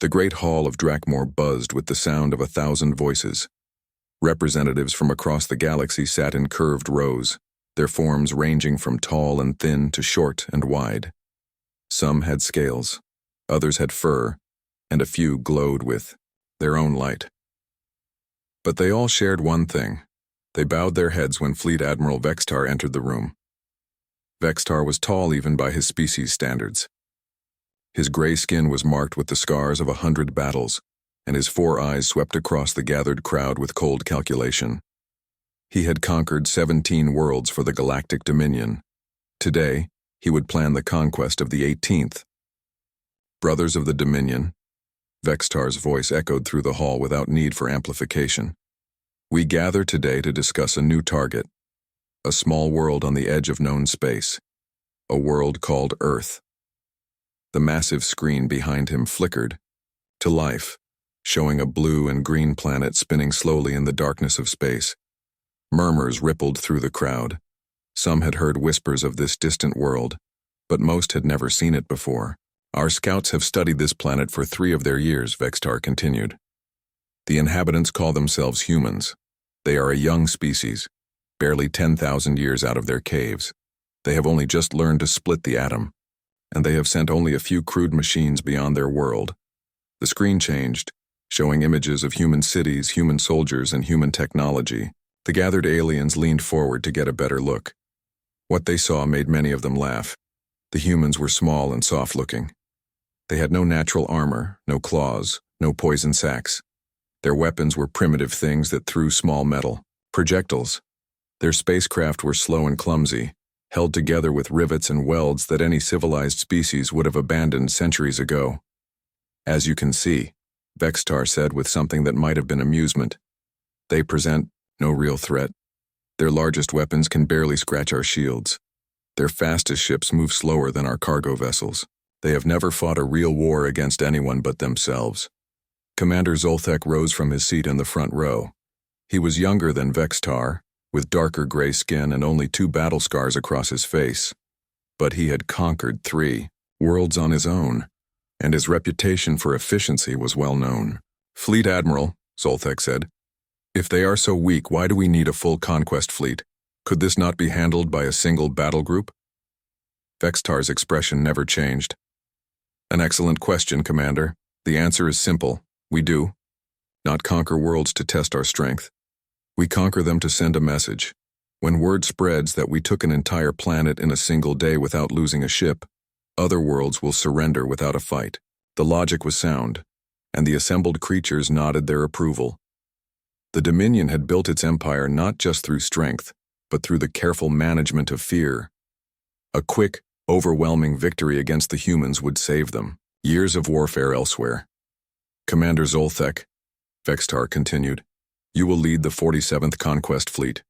The great hall of Drakmor buzzed with the sound of 1,000 voices. Representatives from across the galaxy sat in curved rows, their forms ranging from tall and thin to short and wide. Some had scales, others had fur, and a few glowed with their own light. But they all shared one thing. They bowed their heads when Fleet Admiral Vextar entered the room. Vextar was tall even by his species standards. His gray skin was marked with the scars of 100 battles, and his 4 eyes swept across the gathered crowd with cold calculation. He had conquered 17 worlds for the Galactic Dominion. Today, he would plan the conquest of the 18th. Brothers of the Dominion, Vextar's voice echoed through the hall without need for amplification. We gather today to discuss a new target, a small world on the edge of known space, a world called Earth. The massive screen behind him flickered to life, showing a blue and green planet spinning slowly in the darkness of space. Murmurs rippled through the crowd. Some had heard whispers of this distant world, but most had never seen it before. Our scouts have studied this planet for 3 of their years, Vextar continued. The inhabitants call themselves humans. They are a young species, barely 10,000 years out of their caves. They have only just learned to split the atom, and they have sent only a few crude machines beyond their world. The screen changed, showing images of human cities, human soldiers, and human technology. The gathered aliens leaned forward to get a better look. What they saw made many of them laugh. The humans were small and soft-looking. They had no natural armor, no claws, no poison sacs. Their weapons were primitive things that threw small metal, projectiles. Their spacecraft were slow and clumsy, held together with rivets and welds that any civilized species would have abandoned centuries ago. As you can see, Vextar said with something that might have been amusement, they present no real threat. Their largest weapons can barely scratch our shields. Their fastest ships move slower than our cargo vessels. They have never fought a real war against anyone but themselves. Commander Zolthek rose from his seat in the front row. He was younger than Vextar, with darker gray skin and only 2 battle scars across his face. But he had conquered 3 worlds on his own, and his reputation for efficiency was well known. Fleet Admiral, Zolthek said, if they are so weak, why do we need a full conquest fleet? Could this not be handled by a single battle group? Vextar's expression never changed. An excellent question, Commander. The answer is simple. We do not conquer worlds to test our strength. We conquer them to send a message. When word spreads that we took an entire planet in a single day without losing a ship, other worlds will surrender without a fight. The logic was sound, and the assembled creatures nodded their approval. The Dominion had built its empire not just through strength, but through the careful management of fear. A quick, overwhelming victory against the humans would save them. Years of warfare elsewhere. Commander Zolthek, Vextar continued, you will lead the 47th Conquest Fleet.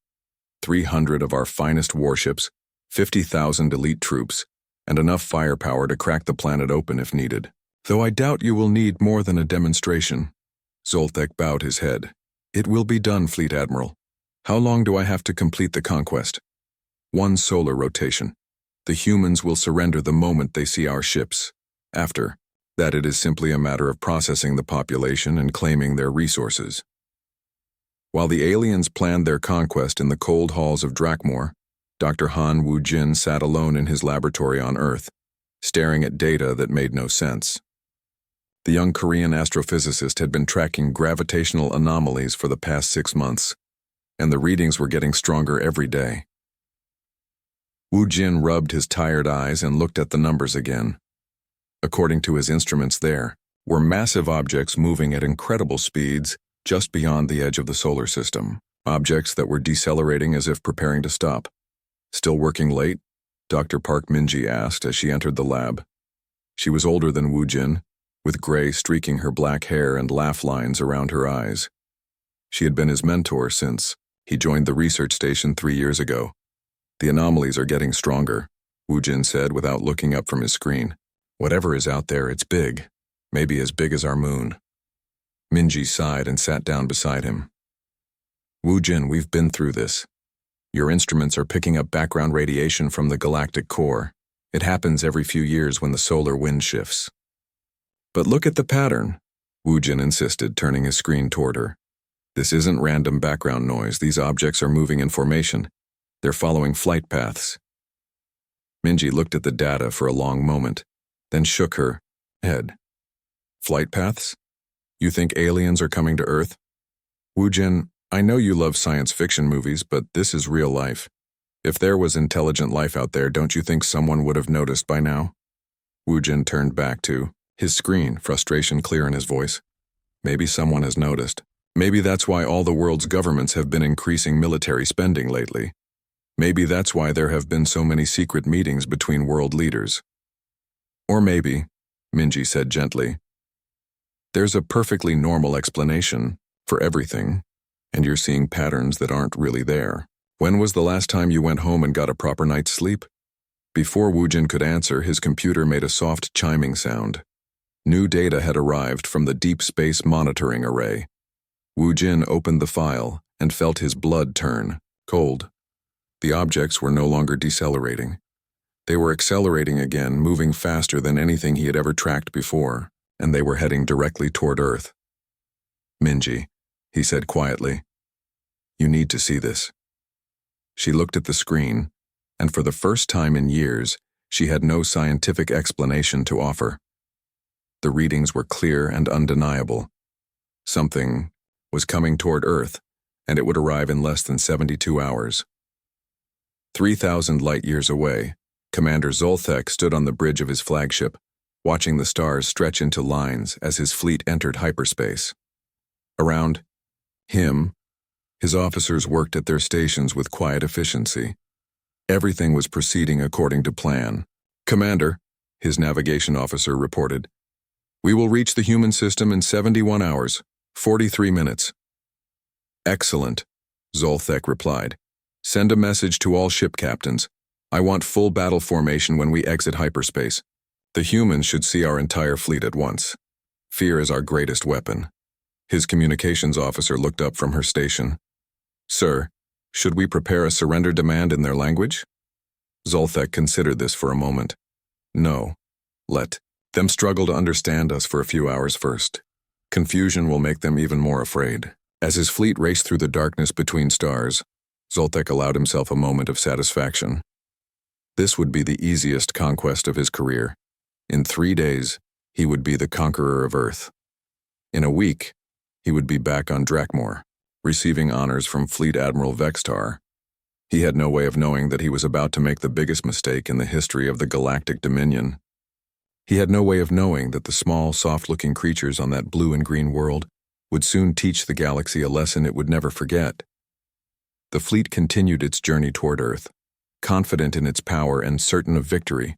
300 of our finest warships, 50,000 elite troops, and enough firepower to crack the planet open if needed. Though I doubt you will need more than a demonstration. Zolthek bowed his head. It will be done, Fleet Admiral. How long do I have to complete the conquest? 1 solar rotation. The humans will surrender the moment they see our ships. After that, it is simply a matter of processing the population and claiming their resources. While the aliens planned their conquest in the cold halls of Drakmor, Dr. Han Wu-jin sat alone in his laboratory on Earth, staring at data that made no sense. The young Korean astrophysicist had been tracking gravitational anomalies for the past 6 months, and the readings were getting stronger every day. Wu-jin rubbed his tired eyes and looked at the numbers again. According to his instruments, there were massive objects moving at incredible speeds just beyond the edge of the solar system, objects that were decelerating as if preparing to stop. Still working late? Dr. Park Minji asked as she entered the lab. She was older than Wu-jin, with gray streaking her black hair and laugh lines around her eyes. She had been his mentor since he joined the research station 3 years ago. The anomalies are getting stronger, Wu-jin said without looking up from his screen. Whatever is out there, it's big, maybe as big as our moon. Minji sighed and sat down beside him. Wu-jin, we've been through this. Your instruments are picking up background radiation from the galactic core. It happens every few years when the solar wind shifts. But look at the pattern, Woojin insisted, turning his screen toward her. This isn't random background noise. These objects are moving in formation. They're following flight paths. Minji looked at the data for a long moment, then shook her head. Flight paths? You think aliens are coming to Earth? Woojin, I know you love science fiction movies, but this is real life. If there was intelligent life out there, don't you think someone would have noticed by now? Woojin turned back to his screen, frustration clear in his voice. Maybe someone has noticed. Maybe that's why all the world's governments have been increasing military spending lately. Maybe that's why there have been so many secret meetings between world leaders. Or maybe, Minji said gently, there's a perfectly normal explanation for everything, and you're seeing patterns that aren't really there. When was the last time you went home and got a proper night's sleep? Before Woojin could answer, his computer made a soft chiming sound. New data had arrived from the Deep Space Monitoring Array. Woojin opened the file and felt his blood turn cold. The objects were no longer decelerating. They were accelerating again, moving faster than anything he had ever tracked before, and they were heading directly toward Earth. Minji, he said quietly, you need to see this. She looked at the screen, and for the first time in years, she had no scientific explanation to offer. The readings were clear and undeniable. Something was coming toward Earth, and it would arrive in less than 72 hours. 3,000 light-years away, Commander Zoltek stood on the bridge of his flagship, watching the stars stretch into lines as his fleet entered hyperspace. Around him, his officers worked at their stations with quiet efficiency. Everything was proceeding according to plan. Commander, his navigation officer reported, we will reach the human system in 71 hours, 43 minutes. Excellent, Zoltek replied. Send a message to all ship captains. I want full battle formation when we exit hyperspace. The humans should see our entire fleet at once. Fear is our greatest weapon. His communications officer looked up from her station. Sir, should we prepare a surrender demand in their language? Zoltek considered this for a moment. No. Let them struggle to understand us for a few hours first. Confusion will make them even more afraid. As his fleet raced through the darkness between stars, Zoltek allowed himself a moment of satisfaction. This would be the easiest conquest of his career. In 3 days, he would be the conqueror of Earth. In a week, he would be back on Drakmor, receiving honors from Fleet Admiral Vextar. He had no way of knowing that he was about to make the biggest mistake in the history of the Galactic Dominion. He had no way of knowing that the small, soft-looking creatures on that blue and green world would soon teach the galaxy a lesson it would never forget. The fleet continued its journey toward Earth, confident in its power and certain of victory.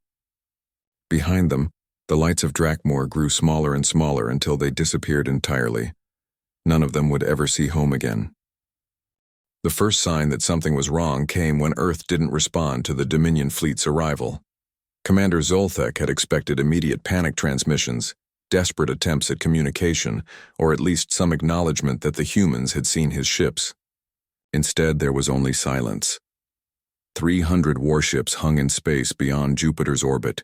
Behind them, the lights of Drakmor grew smaller and smaller until they disappeared entirely. None of them would ever see home again. The first sign that something was wrong came when Earth didn't respond to the Dominion fleet's arrival. Commander Zoltek had expected immediate panic transmissions, desperate attempts at communication, or at least some acknowledgement that the humans had seen his ships. Instead, there was only silence. 300 warships hung in space beyond Jupiter's orbit,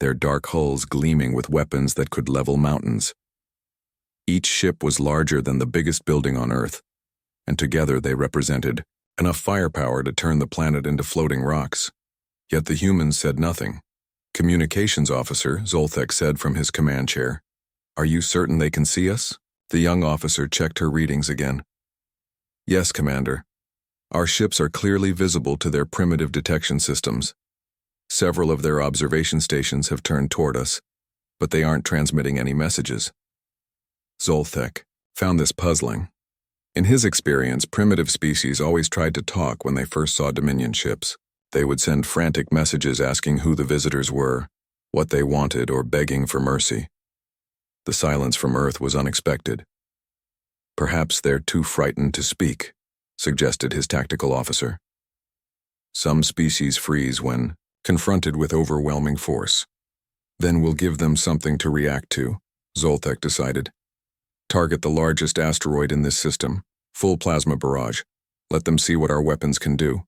their dark hulls gleaming with weapons that could level mountains. Each ship was larger than the biggest building on Earth, and together they represented enough firepower to turn the planet into floating rocks. Yet the humans said nothing. Communications officer, Zoltek said from his command chair. Are you certain they can see us? The young officer checked her readings again. Yes, Commander. Our ships are clearly visible to their primitive detection systems. Several of their observation stations have turned toward us, but they aren't transmitting any messages. Zoltek found this puzzling. In his experience, primitive species always tried to talk when they first saw Dominion ships. They would send frantic messages asking who the visitors were, what they wanted, or begging for mercy. The silence from Earth was unexpected. Perhaps they're too frightened to speak, suggested his tactical officer. Some species freeze when confronted with overwhelming force. Then we'll give them something to react to, Zoltek decided. Target the largest asteroid in this system, full plasma barrage. Let them see what our weapons can do.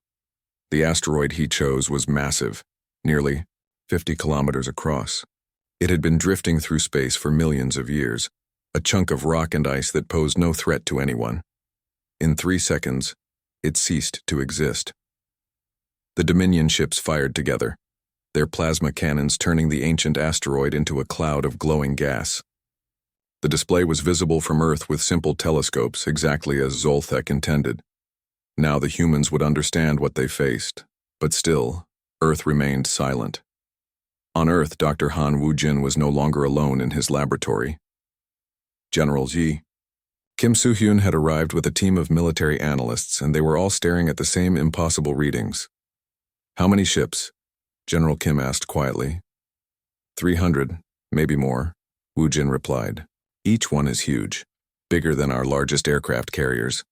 The asteroid he chose was massive, nearly 50 kilometers across. It had been drifting through space for millions of years, a chunk of rock and ice that posed no threat to anyone. In 3 seconds, it ceased to exist. The Dominion ships fired together, their plasma cannons turning the ancient asteroid into a cloud of glowing gas. The display was visible from Earth with simple telescopes, exactly as Zoltek intended. Now the humans would understand what they faced, but still, Earth remained silent. On Earth, Dr. Han Woo-jin was no longer alone in his laboratory. General Ji. Kim Soo-hyun had arrived with a team of military analysts, and they were all staring at the same impossible readings. "How many ships?" General Kim asked quietly. 300, maybe more, Woo-jin replied. "Each one is huge, bigger than our largest aircraft carriers."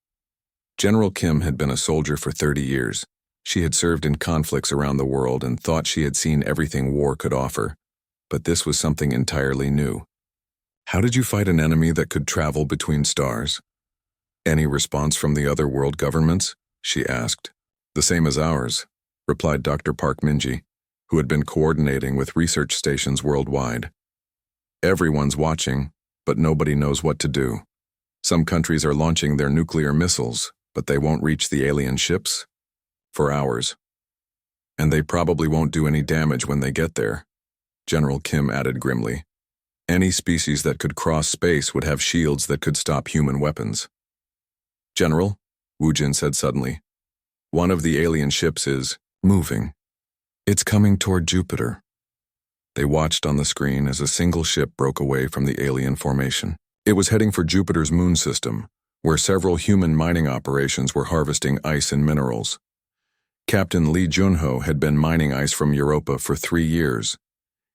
General Kim had been a soldier for 30 years. She had served in conflicts around the world and thought she had seen everything war could offer. But this was something entirely new. "How did you fight an enemy that could travel between stars?" "Any response from the other world governments?" she asked. "The same as ours," replied Dr. Park Minji, who had been coordinating with research stations worldwide. "Everyone's watching, but nobody knows what to do. Some countries are launching their nuclear missiles, but they won't reach the alien ships for hours. And they probably won't do any damage when they get there," General Kim added grimly. "Any species that could cross space would have shields that could stop human weapons." "General," Woo-jin said suddenly, "one of the alien ships is moving. It's coming toward Jupiter." They watched on the screen as a single ship broke away from the alien formation. It was heading for Jupiter's moon system, where several human mining operations were harvesting ice and minerals. Captain Lee Junho had been mining ice from Europa for 3 years.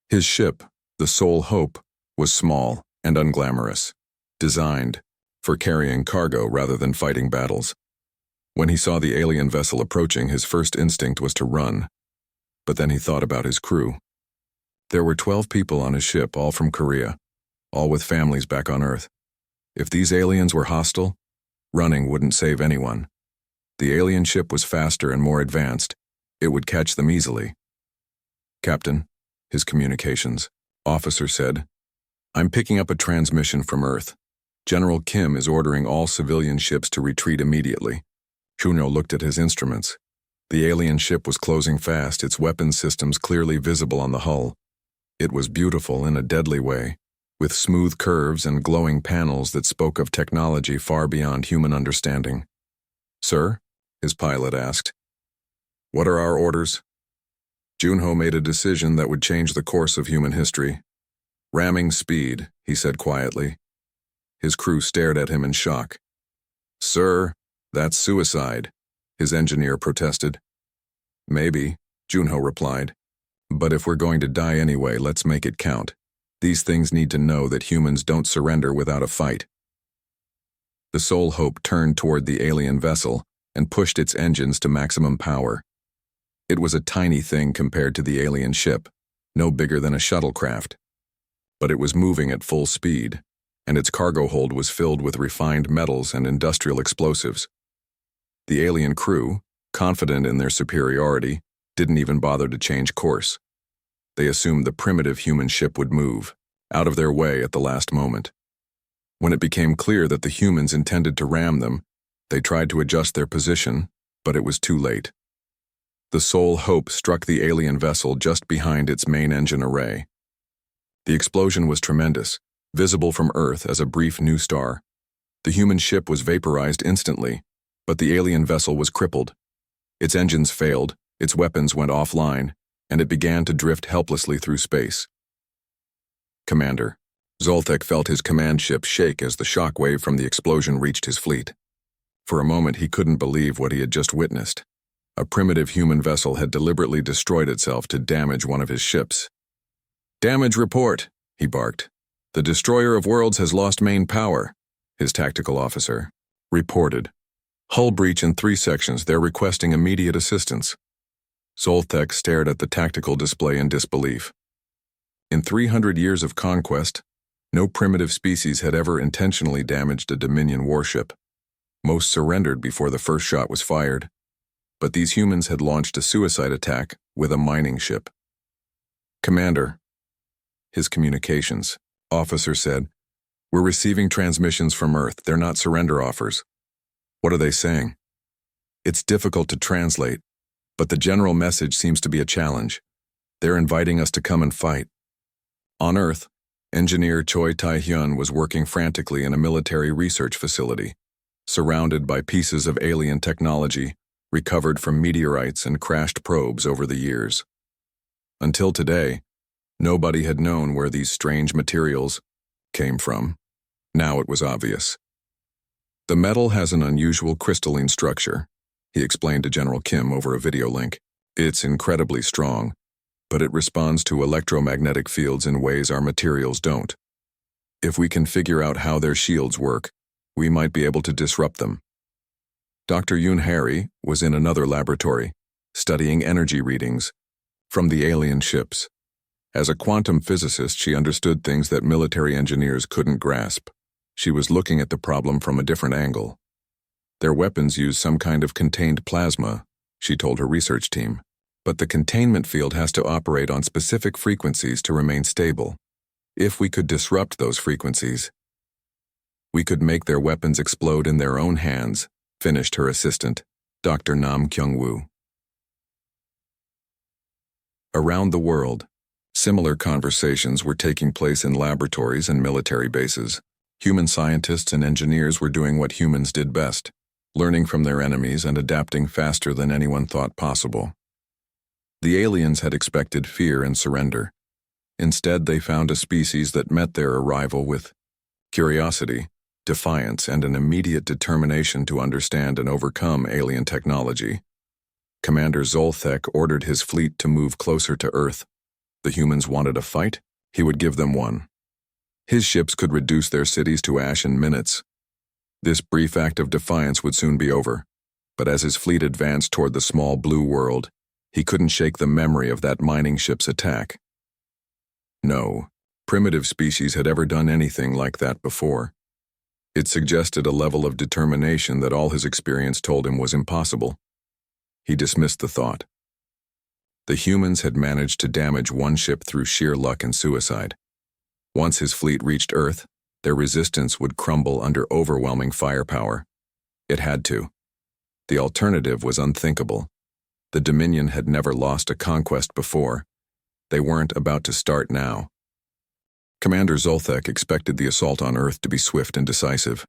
His ship, the Sole Hope, was small and unglamorous, designed for carrying cargo rather than fighting battles. When he saw the alien vessel approaching, his first instinct was to run. But then he thought about his crew. There were 12 people on his ship, all from Korea, all with families back on Earth. If these aliens were hostile, running wouldn't save anyone. The alien ship was faster and more advanced. It would catch them easily. "Captain," his communications officer said, "I'm picking up a transmission from Earth. General Kim is ordering all civilian ships to retreat immediately." Junho looked at his instruments. The alien ship was closing fast, its weapons systems clearly visible on the hull. It was beautiful in a deadly way, with smooth curves and glowing panels that spoke of technology far beyond human understanding. "Sir?" his pilot asked. "What are our orders?" Junho made a decision that would change the course of human history. "Ramming speed," he said quietly. His crew stared at him in shock. "Sir, that's suicide," his engineer protested. "Maybe," Junho replied. "But if we're going to die anyway, let's make it count. These things need to know that humans don't surrender without a fight." The Sole Hope turned toward the alien vessel and pushed its engines to maximum power. It was a tiny thing compared to the alien ship, no bigger than a shuttlecraft. But it was moving at full speed, and its cargo hold was filled with refined metals and industrial explosives. The alien crew, confident in their superiority, didn't even bother to change course. They assumed the primitive human ship would move, out of their way at the last moment. When it became clear that the humans intended to ram them, they tried to adjust their position, but it was too late. The Sole Hope struck the alien vessel just behind its main engine array. The explosion was tremendous, visible from Earth as a brief new star. The human ship was vaporized instantly, but the alien vessel was crippled. Its engines failed, its weapons went offline, and it began to drift helplessly through space. "Commander." Zoltek felt his command ship shake as the shock wave from the explosion reached his fleet. For a moment he couldn't believe what he had just witnessed. A primitive human vessel had deliberately destroyed itself to damage one of his ships. "Damage report," he barked. "The destroyer of worlds has lost main power," his tactical officer reported. "Hull breach in 3 sections. They're requesting immediate assistance." Zoltek stared at the tactical display in disbelief. In 300 years of conquest, no primitive species had ever intentionally damaged a Dominion warship. Most surrendered before the first shot was fired. But these humans had launched a suicide attack with a mining ship. "Commander." his communications. Officer said, "We're receiving transmissions from Earth. They're not surrender offers." "What are they saying?" "It's difficult to translate, but the general message seems to be a challenge. They're inviting us to come and fight." On Earth, engineer Choi Tae-hyun was working frantically in a military research facility, surrounded by pieces of alien technology recovered from meteorites and crashed probes over the years. Until today, nobody had known where these strange materials came from. Now it was obvious. "The metal has an unusual crystalline structure," he explained to General Kim over a video link. "It's incredibly strong, but it responds to electromagnetic fields in ways our materials don't. If we can figure out how their shields work, we might be able to disrupt them." Dr. Yoon Harry was in another laboratory, studying energy readings from the alien ships. As a quantum physicist, she understood things that military engineers couldn't grasp. She was looking at the problem from a different angle. "Their weapons use some kind of contained plasma," she told her research team. "But the containment field has to operate on specific frequencies to remain stable. If we could disrupt those frequencies, we could make their weapons explode in their own hands," finished her assistant, Dr. Nam Kyung-woo. Around the world, similar conversations were taking place in laboratories and military bases. Human scientists and engineers were doing what humans did best, learning from their enemies and adapting faster than anyone thought possible. The aliens had expected fear and surrender. Instead, they found a species that met their arrival with curiosity, defiance, and an immediate determination to understand and overcome alien technology. Commander Zolthek ordered his fleet to move closer to Earth. The humans wanted a fight? He would give them one. His ships could reduce their cities to ash in minutes. This brief act of defiance would soon be over, but as his fleet advanced toward the small blue world, he couldn't shake the memory of that mining ship's attack. No primitive species had ever done anything like that before. It suggested a level of determination that all his experience told him was impossible. He dismissed the thought. The humans had managed to damage one ship through sheer luck and suicide. Once his fleet reached Earth, their resistance would crumble under overwhelming firepower. It had to. The alternative was unthinkable. The Dominion had never lost a conquest before. They weren't about to start now. Commander Zolthek expected the assault on Earth to be swift and decisive.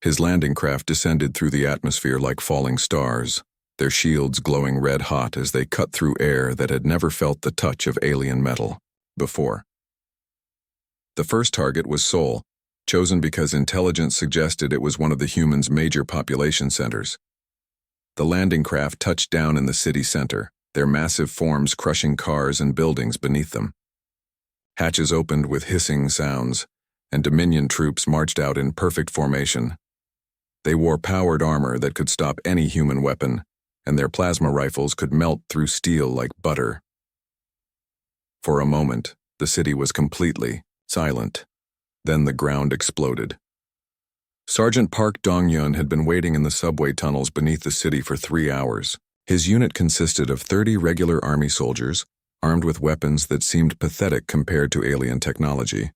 His landing craft descended through the atmosphere like falling stars, their shields glowing red-hot as they cut through air that had never felt the touch of alien metal before. The first target was Seoul, chosen because intelligence suggested it was one of the humans' major population centers. The landing craft touched down in the city center, their massive forms crushing cars and buildings beneath them. Hatches opened with hissing sounds, and Dominion troops marched out in perfect formation. They wore powered armor that could stop any human weapon, and their plasma rifles could melt through steel like butter. For a moment, the city was completely silent. Then the ground exploded. Sergeant Park Dong-yeon had been waiting in the subway tunnels beneath the city for 3 hours. His unit consisted of 30 regular army soldiers, armed with weapons that seemed pathetic compared to alien technology.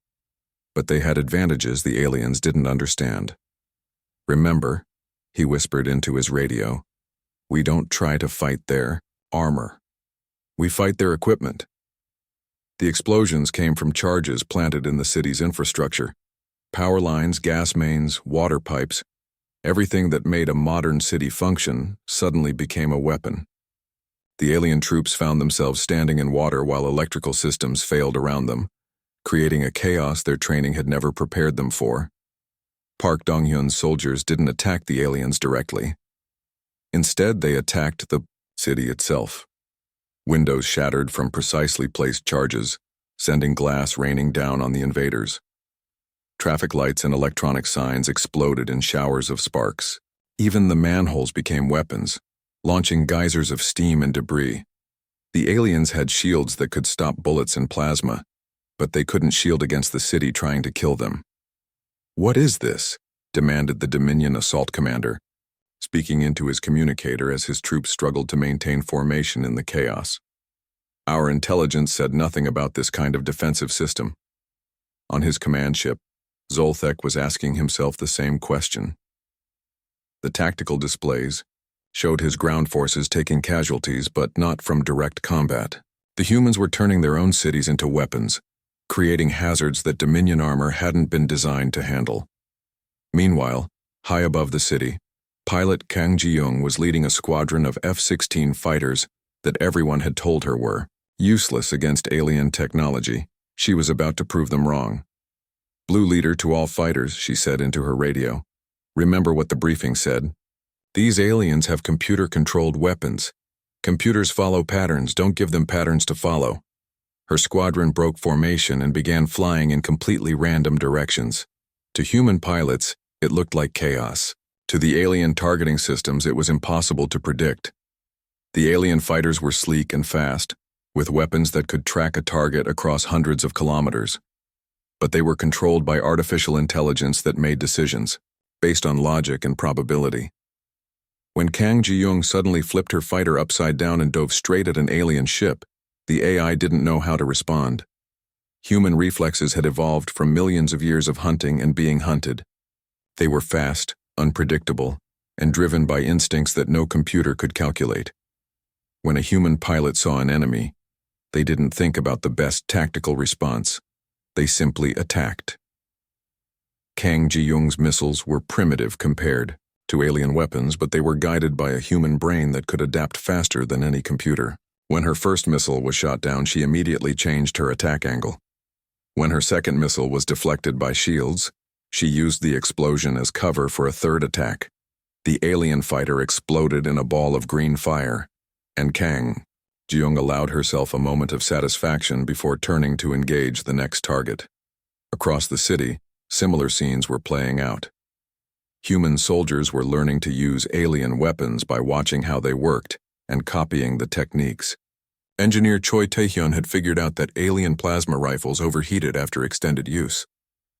But they had advantages the aliens didn't understand. "Remember," he whispered into his radio, "we don't try to fight their armor. We fight their equipment." The explosions came from charges planted in the city's infrastructure. Power lines, gas mains, water pipes, everything that made a modern city function suddenly became a weapon. The alien troops found themselves standing in water while electrical systems failed around them, creating a chaos their training had never prepared them for. Park Dong-hyun's soldiers didn't attack the aliens directly. Instead, they attacked the city itself. Windows shattered from precisely placed charges, sending glass raining down on the invaders. Traffic lights and electronic signs exploded in showers of sparks. Even the manholes became weapons, launching geysers of steam and debris. The aliens had shields that could stop bullets and plasma, but they couldn't shield against the city trying to kill them. "What is this?" demanded the Dominion assault commander, speaking into his communicator as his troops struggled to maintain formation in the chaos. Our intelligence said nothing about this kind of defensive system. On his command ship, Zoltek was asking himself the same question. The tactical displays showed his ground forces taking casualties, but not from direct combat. The humans were turning their own cities into weapons, creating hazards that Dominion armor hadn't been designed to handle. Meanwhile, high above the city, pilot Kang Ji-young was leading a squadron of F-16 fighters that everyone had told her were useless against alien technology. She was about to prove them wrong. "Blue leader to all fighters," she said into her radio. "Remember what the briefing said. These aliens have computer-controlled weapons. Computers follow patterns, don't give them patterns to follow." Her squadron broke formation and began flying in completely random directions. To human pilots, it looked like chaos. To the alien targeting systems, it was impossible to predict. The alien fighters were sleek and fast, with weapons that could track a target across hundreds of kilometers. But they were controlled by artificial intelligence that made decisions, based on logic and probability. When Kang Ji-young suddenly flipped her fighter upside down and dove straight at an alien ship, the AI didn't know how to respond. Human reflexes had evolved from millions of years of hunting and being hunted. They were fast, unpredictable, and driven by instincts that no computer could calculate. When a human pilot saw an enemy, they didn't think about the best tactical response. They simply attacked. Kang Ji-young's missiles were primitive compared to alien weapons, but they were guided by a human brain that could adapt faster than any computer. When her first missile was shot down, she immediately changed her attack angle. When her second missile was deflected by shields, she used the explosion as cover for a third attack. The alien fighter exploded in a ball of green fire, and Kang Ji-young allowed herself a moment of satisfaction before turning to engage the next target. Across the city, similar scenes were playing out. Human soldiers were learning to use alien weapons by watching how they worked and copying the techniques. Engineer Choi Tae-hyun had figured out that alien plasma rifles overheated after extended use,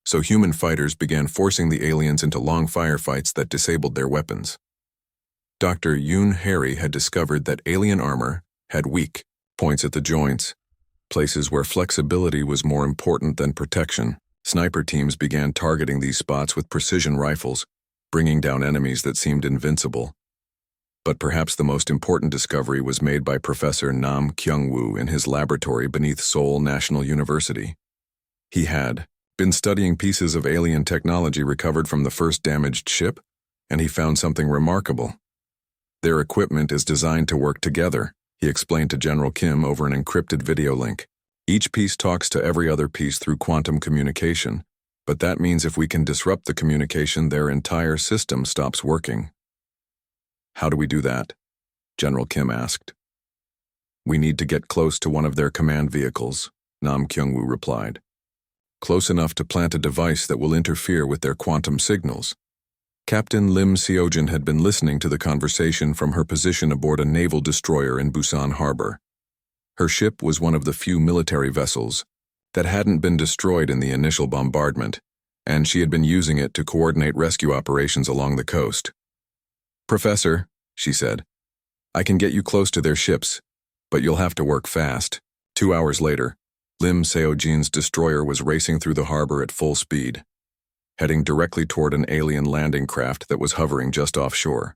so human fighters began forcing the aliens into long firefights that disabled their weapons. Dr. Yoon Harry had discovered that alien armor had weak points at the joints, places where flexibility was more important than protection. Sniper teams began targeting these spots with precision rifles, bringing down enemies that seemed invincible. But perhaps the most important discovery was made by Professor Nam Kyung-woo in his laboratory beneath Seoul National University. He had been studying pieces of alien technology recovered from the first damaged ship, and he found something remarkable. "Their equipment is designed to work together," he explained to General Kim over an encrypted video link. "Each piece talks to every other piece through quantum communication, but that means if we can disrupt the communication, their entire system stops working." "How do we do that?" General Kim asked. "We need to get close to one of their command vehicles," Nam Kyung-woo replied. "Close enough to plant a device that will interfere with their quantum signals." Captain Lim Seojin had been listening to the conversation from her position aboard a naval destroyer in Busan Harbor. Her ship was one of the few military vessels that hadn't been destroyed in the initial bombardment, and she had been using it to coordinate rescue operations along the coast. "Professor," she said, "I can get you close to their ships, but you'll have to work fast." 2 hours later, Lim Seojin's destroyer was racing through the harbor at full speed, heading directly toward an alien landing craft that was hovering just offshore.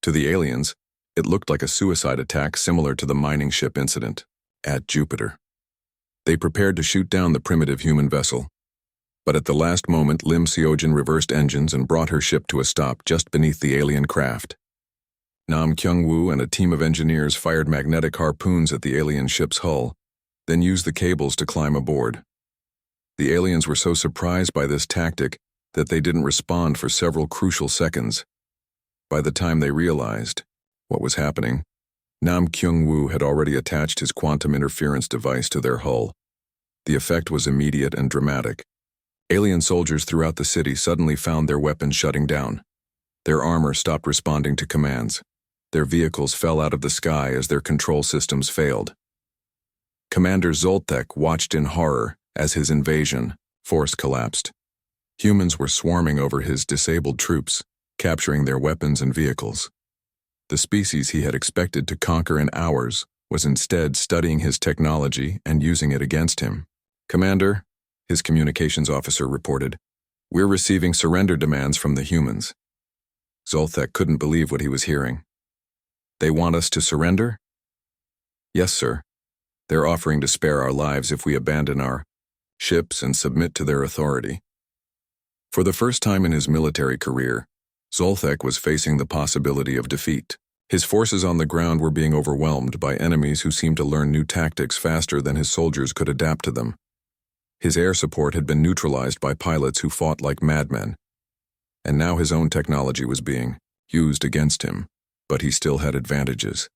To the aliens, it looked like a suicide attack similar to the mining ship incident at Jupiter. They prepared to shoot down the primitive human vessel, but at the last moment Lim Seojin reversed engines and brought her ship to a stop just beneath the alien craft. Nam Kyung-woo and a team of engineers fired magnetic harpoons at the alien ship's hull, then used the cables to climb aboard. The aliens were so surprised by this tactic that they didn't respond for several crucial seconds. By the time they realized what was happening, Nam Kyung-woo had already attached his quantum interference device to their hull. The effect was immediate and dramatic. Alien soldiers throughout the city suddenly found their weapons shutting down. Their armor stopped responding to commands. Their vehicles fell out of the sky as their control systems failed. Commander Zoltek watched in horror as his invasion force collapsed. Humans were swarming over his disabled troops, capturing their weapons and vehicles. The species he had expected to conquer in hours was instead studying his technology and using it against him. "Commander," his communications officer reported, "we're receiving surrender demands from the humans." Zoltek couldn't believe what he was hearing. "They want us to surrender?" "Yes, sir. They're offering to spare our lives if we abandon our ships and submit to their authority." For the first time in his military career, Zoltek was facing the possibility of defeat. His forces on the ground were being overwhelmed by enemies who seemed to learn new tactics faster than his soldiers could adapt to them. His air support had been neutralized by pilots who fought like madmen, and now his own technology was being used against him, but he still had advantages.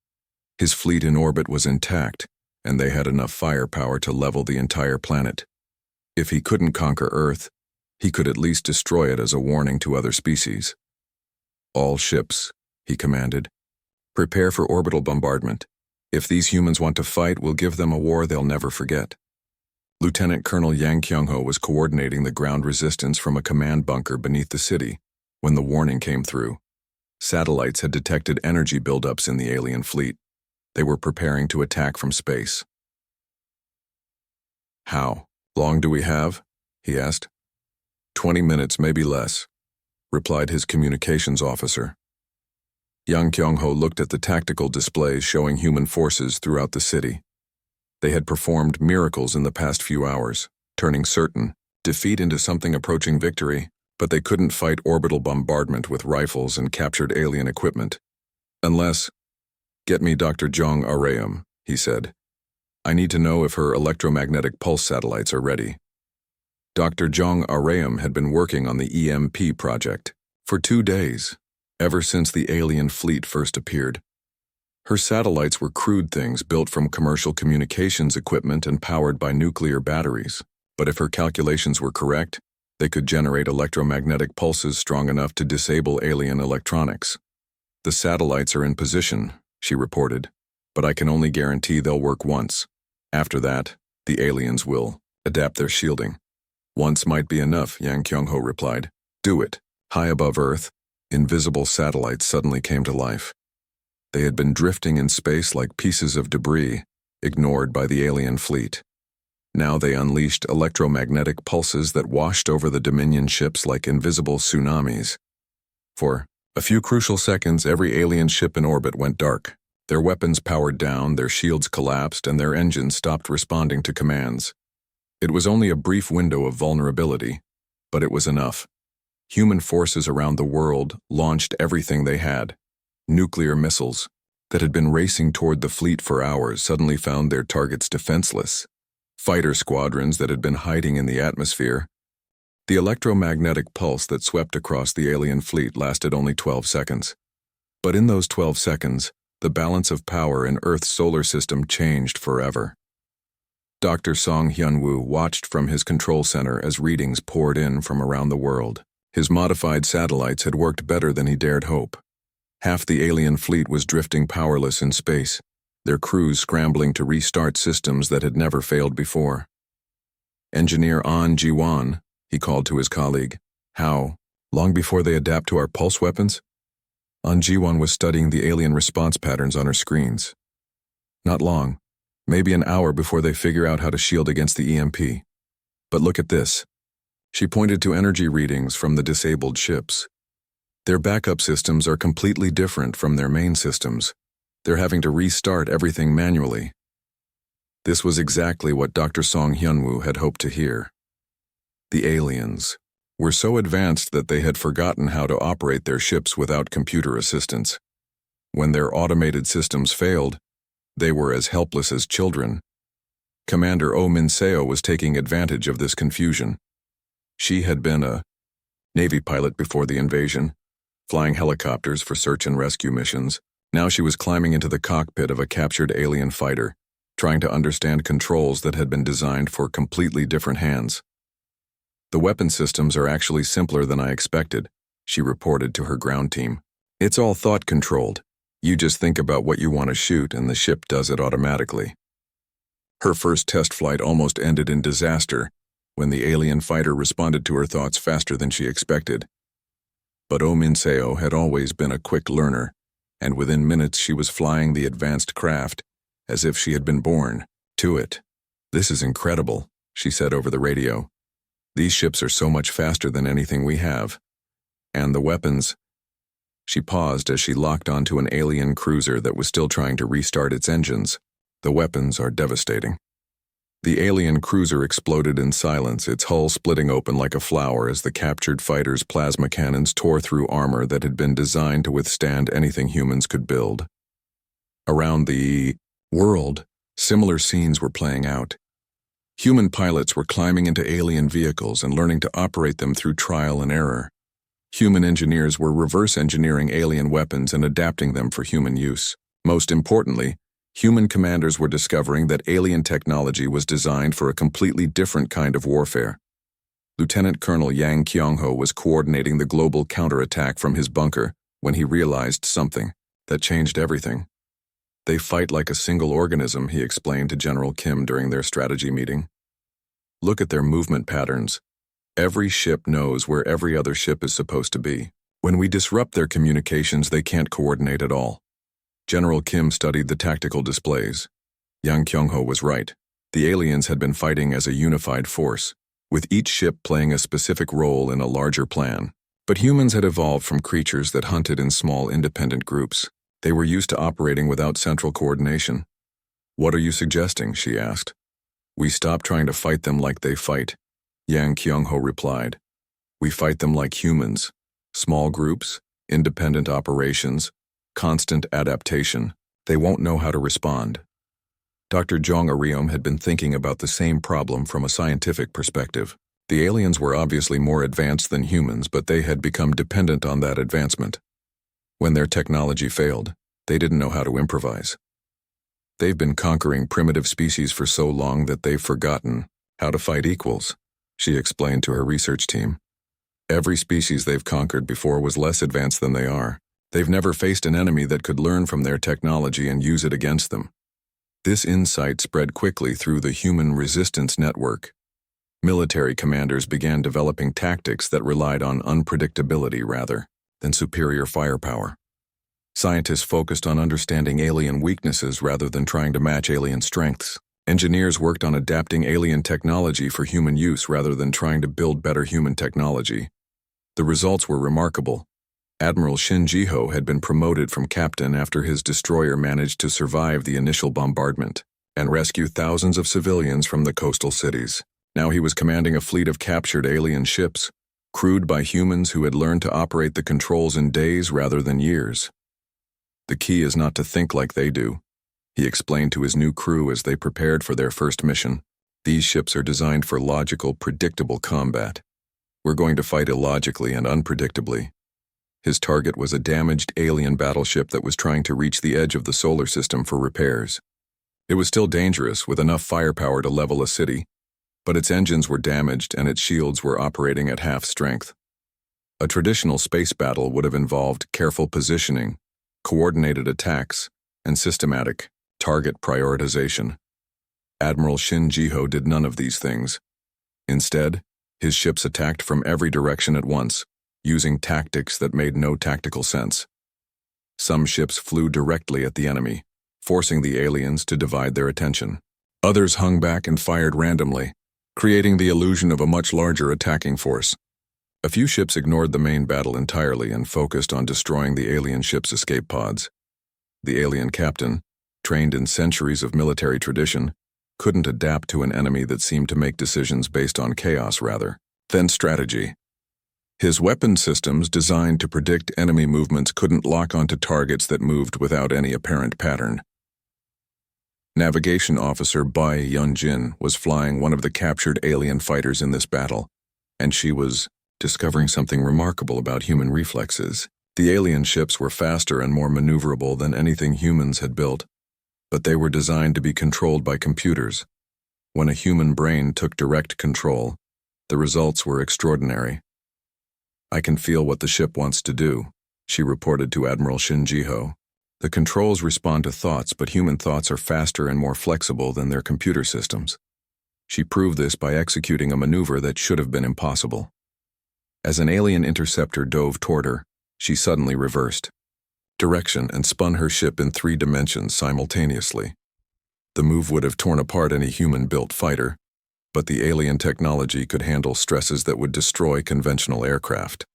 His fleet in orbit was intact, and they had enough firepower to level the entire planet. If he couldn't conquer Earth, he could at least destroy it as a warning to other species. "All ships," he commanded, "prepare for orbital bombardment. If these humans want to fight, we'll give them a war they'll never forget." Lieutenant Colonel Yang Kyung-ho was coordinating the ground resistance from a command bunker beneath the city when the warning came through. Satellites had detected energy buildups in the alien fleet. They were preparing to attack from space. "How long do we have?" he asked. 20 minutes, maybe less," replied his communications officer. Yang Kyung-ho looked at the tactical displays showing human forces throughout the city. They had performed miracles in the past few hours, turning certain defeat into something approaching victory, but they couldn't fight orbital bombardment with rifles and captured alien equipment. "Unless, get me Dr. Jong Areum," he said. "I need to know if her electromagnetic pulse satellites are ready." Dr. Jong Areum had been working on the EMP project for 2 days, ever since the alien fleet first appeared. Her satellites were crude things built from commercial communications equipment and powered by nuclear batteries, but if her calculations were correct, they could generate electromagnetic pulses strong enough to disable alien electronics. "The satellites are in position," she reported, "but I can only guarantee they'll work once. After that, the aliens will adapt their shielding." "Once might be enough," Yang Kyung-ho replied. "Do it." High above Earth, invisible satellites suddenly came to life. They had been drifting in space like pieces of debris, ignored by the alien fleet. Now they unleashed electromagnetic pulses that washed over the Dominion ships like invisible tsunamis. For a few crucial seconds, every alien ship in orbit went dark. Their weapons powered down, their shields collapsed, and their engines stopped responding to commands. It was only a brief window of vulnerability, but it was enough. Human forces around the world launched everything they had. Nuclear missiles that had been racing toward the fleet for hours suddenly found their targets defenseless. Fighter squadrons that had been hiding in the atmosphere. The electromagnetic pulse that swept across the alien fleet lasted only 12 seconds. But in those 12 seconds, the balance of power in Earth's solar system changed forever. Dr. Song Hyun-woo watched from his control center as readings poured in from around the world. His modified satellites had worked better than he dared hope. Half the alien fleet was drifting powerless in space, their crews scrambling to restart systems that had never failed before. "Engineer An Ji-won," he called to his colleague. "How long before they adapt to our pulse weapons?" An Ji-won was studying the alien response patterns on her screens. "Not long. Maybe an hour before they figure out how to shield against the EMP. But look at this." She pointed to energy readings from the disabled ships. "Their backup systems are completely different from their main systems. They're having to restart everything manually." This was exactly what Dr. Song Hyun-woo had hoped to hear. The aliens were so advanced that they had forgotten how to operate their ships without computer assistance. When their automated systems failed, they were as helpless as children. Commander Oh Min-seo was taking advantage of this confusion. She had been a Navy pilot before the invasion, flying helicopters for search and rescue missions. Now she was climbing into the cockpit of a captured alien fighter, trying to understand controls that had been designed for completely different hands. "The weapon systems are actually simpler than I expected," she reported to her ground team. "It's all thought-controlled. You just think about what you want to shoot and the ship does it automatically." Her first test flight almost ended in disaster when the alien fighter responded to her thoughts faster than she expected. But Oh Min-seo had always been a quick learner, and within minutes she was flying the advanced craft as if she had been born to it. "This is incredible," she said over the radio. "These ships are so much faster than anything we have. And the weapons—" She paused as she locked onto an alien cruiser that was still trying to restart its engines. "The weapons are devastating." The alien cruiser exploded in silence, its hull splitting open like a flower as the captured fighters' plasma cannons tore through armor that had been designed to withstand anything humans could build. Around the world, similar scenes were playing out. Human pilots were climbing into alien vehicles and learning to operate them through trial and error. Human engineers were reverse engineering alien weapons and adapting them for human use. Most importantly, human commanders were discovering that alien technology was designed for a completely different kind of warfare. Lieutenant Colonel Yang Kyung-ho was coordinating the global counterattack from his bunker when he realized something that changed everything. "They fight like a single organism," he explained to General Kim during their strategy meeting. "Look at their movement patterns. Every ship knows where every other ship is supposed to be. When we disrupt their communications, they can't coordinate at all." General Kim studied the tactical displays. Yang Kyung-ho was right. The aliens had been fighting as a unified force, with each ship playing a specific role in a larger plan. But humans had evolved from creatures that hunted in small independent groups. They were used to operating without central coordination. "What are you suggesting?" she asked. "We stop trying to fight them like they fight," Yang Kyung-ho replied. "We fight them like humans. Small groups, independent operations, constant adaptation. They won't know how to respond." Dr. Jong Ariom had been thinking about the same problem from a scientific perspective. The aliens were obviously more advanced than humans, but they had become dependent on that advancement. When their technology failed, they didn't know how to improvise. "They've been conquering primitive species for so long that they've forgotten how to fight equals," she explained to her research team. "Every species they've conquered before was less advanced than they are. They've never faced an enemy that could learn from their technology and use it against them." This insight spread quickly through the human resistance network. Military commanders began developing tactics that relied on unpredictability rather than superior firepower. Scientists focused on understanding alien weaknesses rather than trying to match alien strengths. Engineers worked on adapting alien technology for human use rather than trying to build better human technology. The results were remarkable. Admiral Shin Ji-ho had been promoted from captain after his destroyer managed to survive the initial bombardment and rescue thousands of civilians from the coastal cities. Now he was commanding a fleet of captured alien ships, crewed by humans who had learned to operate the controls in days rather than years. "The key is not to think like they do," he explained to his new crew as they prepared for their first mission. "These ships are designed for logical, predictable combat. We're going to fight illogically and unpredictably." His target was a damaged alien battleship that was trying to reach the edge of the solar system for repairs. It was still dangerous, with enough firepower to level a city, but its engines were damaged and its shields were operating at half strength. A traditional space battle would have involved careful positioning, coordinated attacks, and systematic target prioritization. Admiral Shin Ji-ho did none of these things. Instead, his ships attacked from every direction at once, using tactics that made no tactical sense. Some ships flew directly at the enemy, forcing the aliens to divide their attention. Others hung back and fired randomly, creating the illusion of a much larger attacking force. A few ships ignored the main battle entirely and focused on destroying the alien ships' escape pods. The alien captain, trained in centuries of military tradition, couldn't adapt to an enemy that seemed to make decisions based on chaos rather than strategy. His weapon systems, designed to predict enemy movements, couldn't lock onto targets that moved without any apparent pattern. Navigation Officer Bai Yun-jin was flying one of the captured alien fighters in this battle, and she was discovering something remarkable about human reflexes. The alien ships were faster and more maneuverable than anything humans had built, but they were designed to be controlled by computers. When a human brain took direct control, the results were extraordinary. "I can feel what the ship wants to do," she reported to Admiral Shin Ji-ho. "The controls respond to thoughts, but human thoughts are faster and more flexible than their computer systems." She proved this by executing a maneuver that should have been impossible. As an alien interceptor dove toward her, she suddenly reversed direction and spun her ship in 3 dimensions simultaneously. The move would have torn apart any human-built fighter, but the alien technology could handle stresses that would destroy conventional aircraft.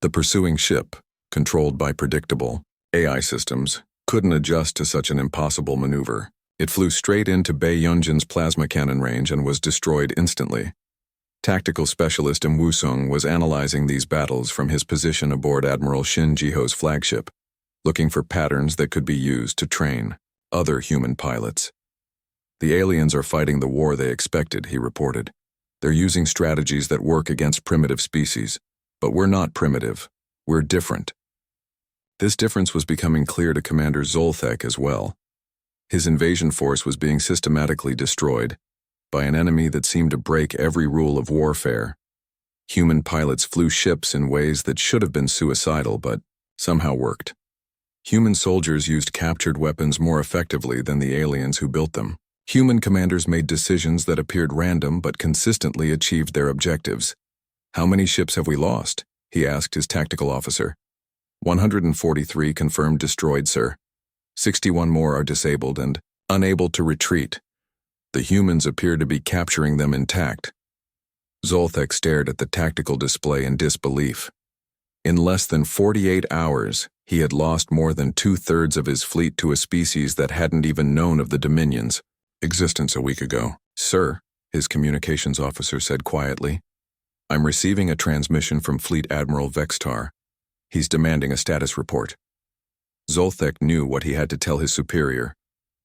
The pursuing ship, controlled by predictable AI systems, couldn't adjust to such an impossible maneuver. It flew straight into Bei Yunjin's plasma cannon range and was destroyed instantly. Tactical specialist Im Wusong was analyzing these battles from his position aboard Admiral Shin Jiho's flagship, looking for patterns that could be used to train other human pilots. The aliens are fighting the war they expected, he reported. They're using strategies that work against primitive species, but we're not primitive. We're different. This difference was becoming clear to Commander Zolthek as well. His invasion force was being systematically destroyed by an enemy that seemed to break every rule of warfare. Human pilots flew ships in ways that should have been suicidal but somehow worked. Human soldiers used captured weapons more effectively than the aliens who built them. Human commanders made decisions that appeared random but consistently achieved their objectives. "How many ships have we lost?" he asked his tactical officer. 143 confirmed destroyed, sir. 61 more are disabled and unable to retreat. The humans appear to be capturing them intact. Zolthek stared at the tactical display in disbelief. In less than 48 hours, he had lost more than 2/3 of his fleet to a species that hadn't even known of the Dominion's existence a week ago. "Sir," his communications officer said quietly, "I'm receiving a transmission from Fleet Admiral Vextar. He's demanding a status report." Zolthek knew what he had to tell his superior,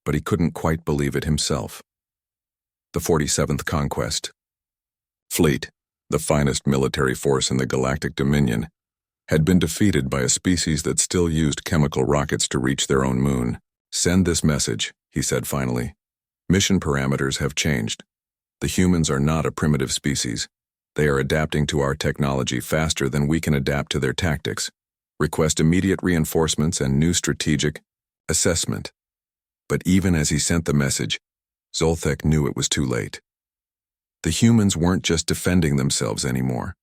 but he couldn't quite believe it himself. The 47th Conquest Fleet, the finest military force in the Galactic Dominion, had been defeated by a species that still used chemical rockets to reach their own moon. "Send this message," he said finally. "Mission parameters have changed. The humans are not a primitive species. They are adapting to our technology faster than we can adapt to their tactics. Request immediate reinforcements and new strategic assessment." But even as he sent the message, Zolthek knew it was too late. The humans weren't just defending themselves anymore.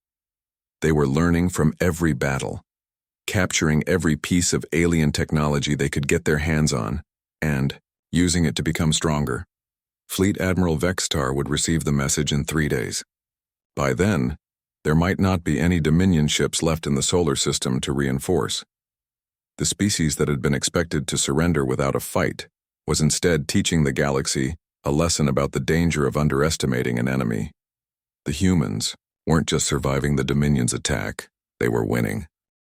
They were learning from every battle, capturing every piece of alien technology they could get their hands on, and using it to become stronger. Fleet Admiral Vextar would receive the message in 3 days. By then, there might not be any Dominion ships left in the solar system to reinforce. The species that had been expected to surrender without a fight was instead teaching the galaxy a lesson about the danger of underestimating an enemy. The humans weren't just surviving the Dominion's attack, they were winning.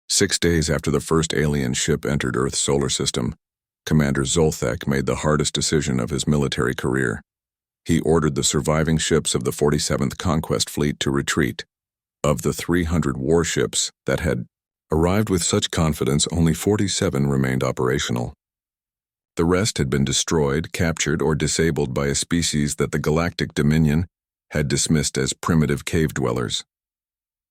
6 days after the first alien ship entered Earth's solar system, Commander Zolthek made the hardest decision of his military career. He ordered the surviving ships of the 47th Conquest Fleet to retreat. Of the 300 warships that had arrived with such confidence, only 47 remained operational. The rest had been destroyed, captured, or disabled by a species that the Galactic Dominion had dismissed as primitive cave dwellers.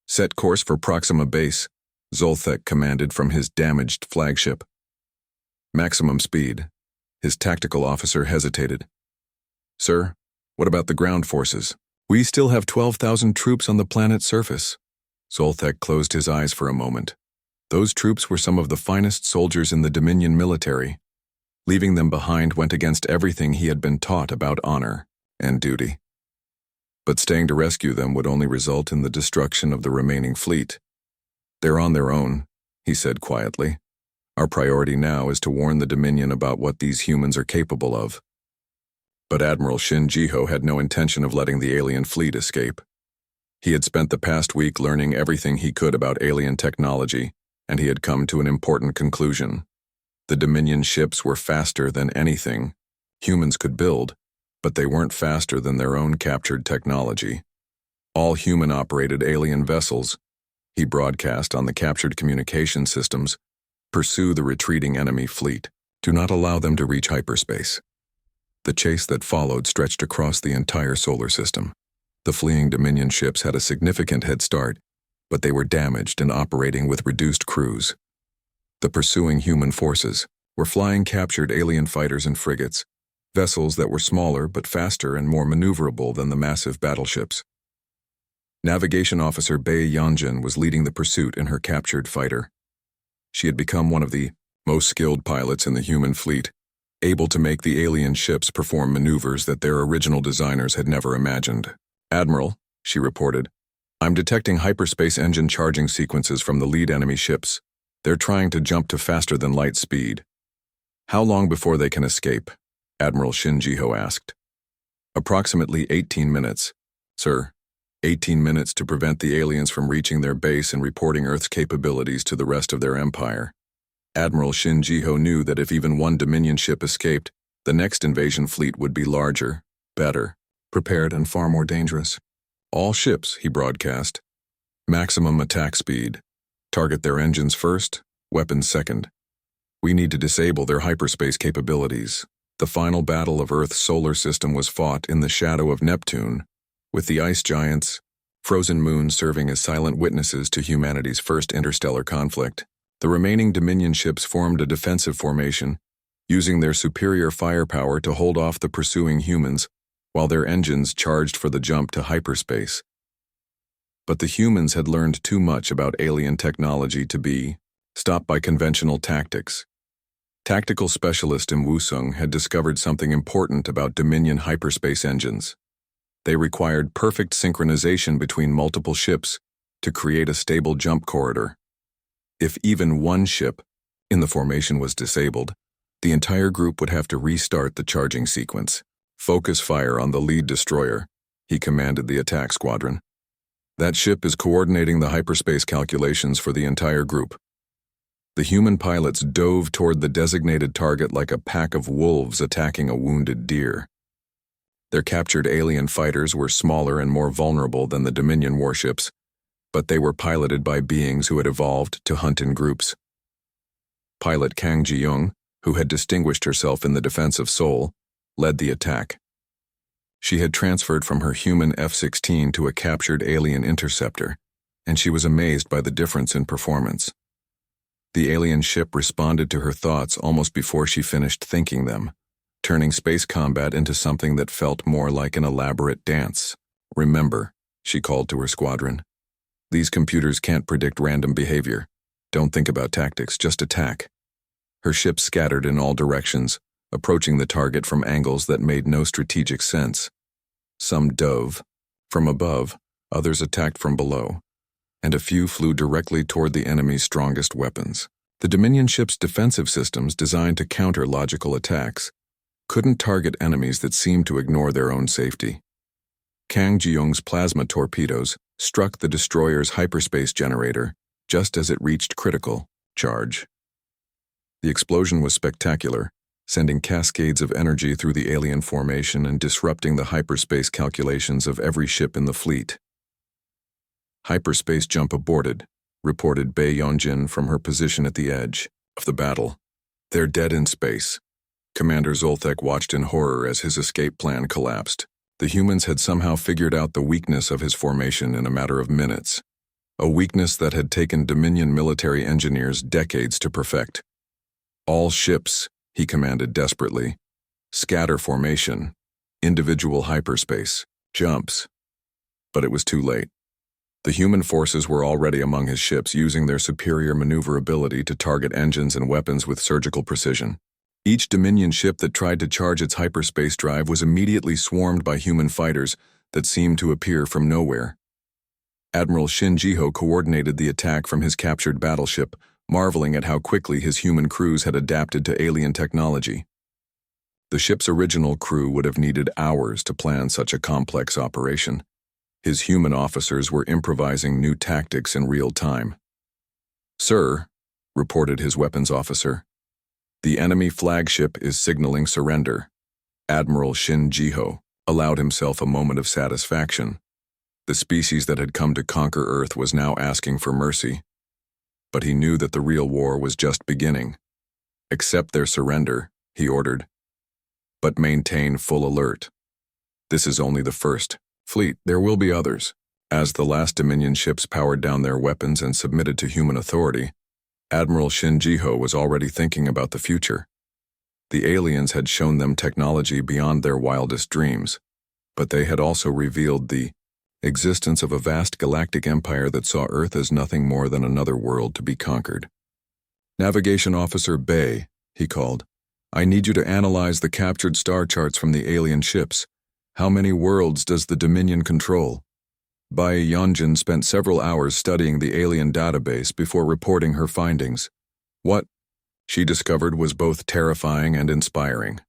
"Set course for Proxima Base," Zolthek commanded from his damaged flagship. "Maximum speed." His tactical officer hesitated. "Sir, what about the ground forces?" "We still have 12,000 troops on the planet's surface." Zolthek closed his eyes for a moment. Those troops were some of the finest soldiers in the Dominion military. Leaving them behind went against everything he had been taught about honor and duty. But staying to rescue them would only result in the destruction of the remaining fleet. "They're on their own," he said quietly. "Our priority now is to warn the Dominion about what these humans are capable of." But Admiral Shin Jiho had no intention of letting the alien fleet escape. He had spent the past week learning everything he could about alien technology, and he had come to an important conclusion. The Dominion ships were faster than anything humans could build, but they weren't faster than their own captured technology. All human-operated alien vessels, he broadcast on the captured communication systems, pursue the retreating enemy fleet. Do not allow them to reach hyperspace. The chase that followed stretched across the entire solar system. The fleeing Dominion ships had a significant head start, but they were damaged and operating with reduced crews. The pursuing human forces were flying captured alien fighters and frigates, vessels that were smaller but faster and more maneuverable than the massive battleships. Navigation Officer Bei Yanjin was leading the pursuit in her captured fighter. She had become one of the most skilled pilots in the human fleet, able to make the alien ships perform maneuvers that their original designers had never imagined. "Admiral," she reported, "I'm detecting hyperspace engine charging sequences from the lead enemy ships. They're trying to jump to faster than light speed." "How long before they can escape?" Admiral Shinjiho asked. "Approximately 18 minutes, sir. 18 minutes to prevent the aliens from reaching their base and reporting Earth's capabilities to the rest of their empire." Admiral Shinjiho knew that if even one Dominion ship escaped, the next invasion fleet would be larger, better, prepared, and far more dangerous. "All ships," he broadcast. "Maximum attack speed. Target their engines first, weapons second. We need to disable their hyperspace capabilities." The final battle of Earth's solar system was fought in the shadow of Neptune, with the ice giants, frozen moons serving as silent witnesses to humanity's first interstellar conflict. The remaining Dominion ships formed a defensive formation, using their superior firepower to hold off the pursuing humans, while their engines charged for the jump to hyperspace. But the humans had learned too much about alien technology to be stopped by conventional tactics. Tactical specialist Im Wusung had discovered something important about Dominion hyperspace engines. They required perfect synchronization between multiple ships to create a stable jump corridor. If even one ship in the formation was disabled, the entire group would have to restart the charging sequence. "Focus fire on the lead destroyer," he commanded the attack squadron. "That ship is coordinating the hyperspace calculations for the entire group." The human pilots dove toward the designated target like a pack of wolves attacking a wounded deer. Their captured alien fighters were smaller and more vulnerable than the Dominion warships, but they were piloted by beings who had evolved to hunt in groups. Pilot Kang Ji-young, who had distinguished herself in the defense of Seoul, led the attack. She had transferred from her human F-16 to a captured alien interceptor, and she was amazed by the difference in performance. The alien ship responded to her thoughts almost before she finished thinking them, turning space combat into something that felt more like an elaborate dance. "Remember," she called to her squadron, "these computers can't predict random behavior. Don't think about tactics, just attack." Her ship scattered in all directions, approaching the target from angles that made no strategic sense. Some dove from above, others attacked from below, and a few flew directly toward the enemy's strongest weapons. The Dominion ship's defensive systems, designed to counter logical attacks, couldn't target enemies that seemed to ignore their own safety. Kang Ji-young's plasma torpedoes struck the destroyer's hyperspace generator just as it reached critical charge. The explosion was spectacular, sending cascades of energy through the alien formation and disrupting the hyperspace calculations of every ship in the fleet. "Hyperspace jump aborted," reported Bae Yeonjin from her position at the edge of the battle. "They're dead in space." Commander Zoltek watched in horror as his escape plan collapsed. The humans had somehow figured out the weakness of his formation in a matter of minutes, a weakness that had taken Dominion military engineers decades to perfect. "All ships," he commanded desperately. "Scatter formation. Individual hyperspace. Jumps." But it was too late. The human forces were already among his ships, using their superior maneuverability to target engines and weapons with surgical precision. Each Dominion ship that tried to charge its hyperspace drive was immediately swarmed by human fighters that seemed to appear from nowhere. Admiral Shinjiho coordinated the attack from his captured battleship, marveling at how quickly his human crews had adapted to alien technology. The ship's original crew would have needed hours to plan such a complex operation. His human officers were improvising new tactics in real time. "Sir," reported his weapons officer, "the enemy flagship is signaling surrender." Admiral Shinjiho allowed himself a moment of satisfaction. The species that had come to conquer Earth was now asking for mercy. But he knew that the real war was just beginning. "Accept their surrender," he ordered, "but maintain full alert. This is only the first fleet. There will be others." As the last Dominion ships powered down their weapons and submitted to human authority, Admiral Shinjiho was already thinking about the future. The aliens had shown them technology beyond their wildest dreams, but they had also revealed the existence of a vast galactic empire that saw Earth as nothing more than another world to be conquered. "Navigation Officer Bay," he called, I need you to analyze the captured star charts from the alien ships. How many worlds does the Dominion control? Bai Yanjin spent several hours studying the alien database before reporting her findings. What she discovered was both terrifying and inspiring.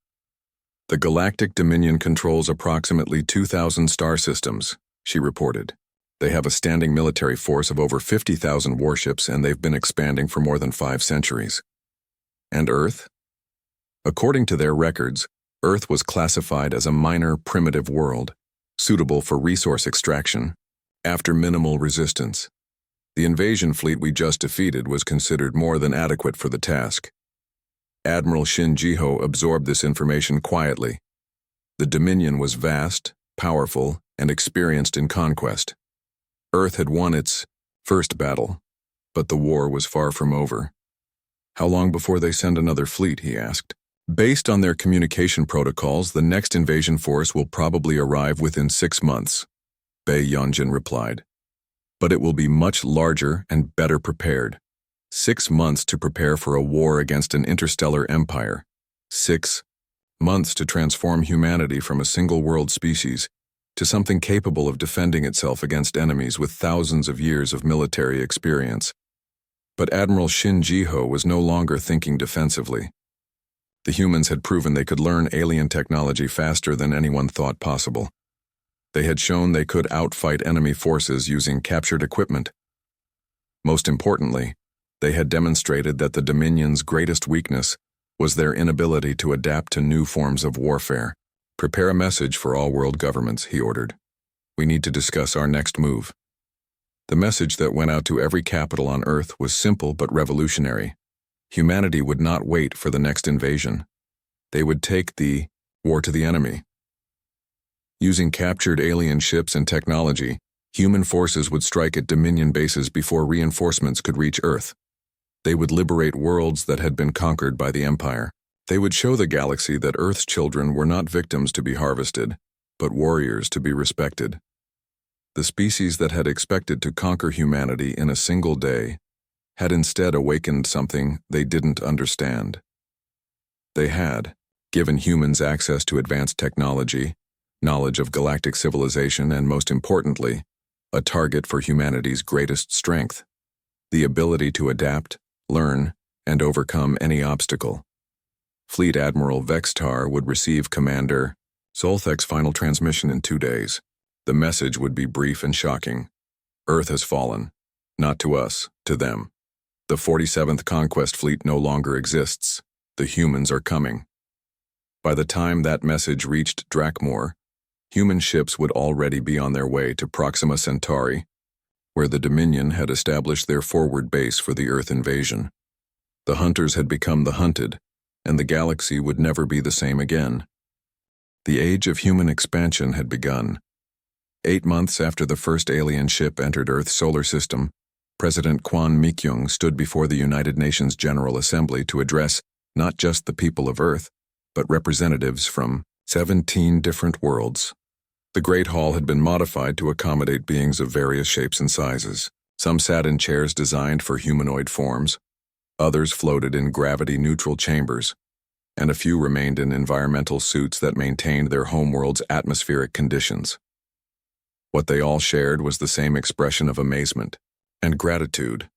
The Galactic Dominion controls approximately 2,000 star systems, she reported. They have a standing military force of over 50,000 warships, and they've been expanding for more than 5 centuries. And Earth? According to their records, Earth was classified as a minor primitive world, suitable for resource extraction, after minimal resistance. The invasion fleet we just defeated was considered more than adequate for the task. Admiral Shin Jiho absorbed this information quietly. The Dominion was vast, powerful, and experienced in conquest. Earth had won its first battle, but the war was far from over. How long before they send another fleet, he asked. Based on their communication protocols, the next invasion force will probably arrive within 6 months, Bai Yanjin replied. But it will be much larger and better prepared. 6 months to prepare for a war against an interstellar empire. 6 months to transform humanity from a single world species to something capable of defending itself against enemies with thousands of years of military experience. But Admiral Shin Jiho was no longer thinking defensively. The humans had proven they could learn alien technology faster than anyone thought possible. They had shown they could outfight enemy forces using captured equipment. Most importantly, they had demonstrated that the Dominion's greatest weakness was their inability to adapt to new forms of warfare. Prepare a message for all world governments, he ordered. We need to discuss our next move. The message that went out to every capital on Earth was simple but revolutionary. Humanity would not wait for the next invasion. They would take the war to the enemy. Using captured alien ships and technology, human forces would strike at Dominion bases before reinforcements could reach Earth. They would liberate worlds that had been conquered by the Empire. They would show the galaxy that Earth's children were not victims to be harvested, but warriors to be respected. The species that had expected to conquer humanity in a single day had instead awakened something they didn't understand. They had given humans access to advanced technology, knowledge of galactic civilization, and most importantly, a target for humanity's greatest strength, the ability to adapt, learn, and overcome any obstacle. Fleet Admiral Vextar would receive Commander Solthek's final transmission in 2 days. The message would be brief and shocking. Earth has fallen. Not to us, to them. The 47th Conquest Fleet no longer exists. The humans are coming. By the time that message reached Drakmor, human ships would already be on their way to Proxima Centauri, where the Dominion had established their forward base for the Earth invasion. The hunters had become the hunted, and the galaxy would never be the same again. The age of human expansion had begun. 8 months after the first alien ship entered Earth's solar system, President Kwon Mi-kyung stood before the United Nations General Assembly to address not just the people of Earth, but representatives from 17 different worlds. The Great Hall had been modified to accommodate beings of various shapes and sizes. Some sat in chairs designed for humanoid forms, others floated in gravity-neutral chambers, and a few remained in environmental suits that maintained their homeworld's atmospheric conditions. What they all shared was the same expression of amazement and gratitude.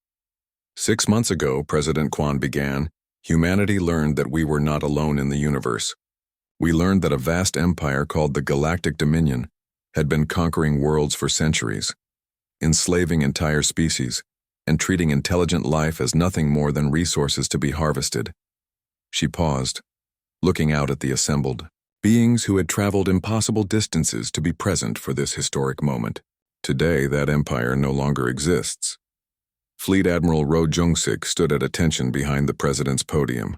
6 months ago, President Kwon began, humanity learned that we were not alone in the universe. We learned that a vast empire called the Galactic Dominion had been conquering worlds for centuries, enslaving entire species, and treating intelligent life as nothing more than resources to be harvested. She paused, looking out at the assembled beings who had traveled impossible distances to be present for this historic moment. Today, that empire no longer exists. Fleet Admiral Ro Jung-sik stood at attention behind the president's podium.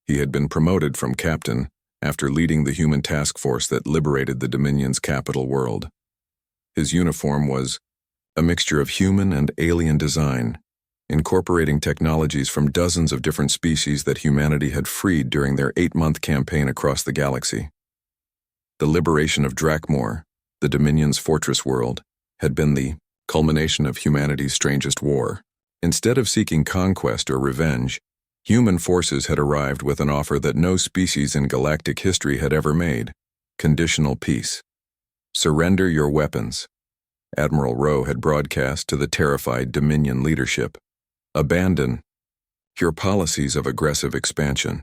He had been promoted from captain after leading the human task force that liberated the Dominion's capital world. His uniform was a mixture of human and alien design, incorporating technologies from dozens of different species that humanity had freed during their 8-month campaign across the galaxy. The liberation of Drakmor, the Dominion's fortress world, had been the culmination of humanity's strangest war. Instead of seeking conquest or revenge, Human forces had arrived with an offer that no species in galactic history had ever made: conditional peace. Surrender your weapons. Admiral Rowe had broadcast to the terrified Dominion leadership. Abandon your policies of aggressive expansion.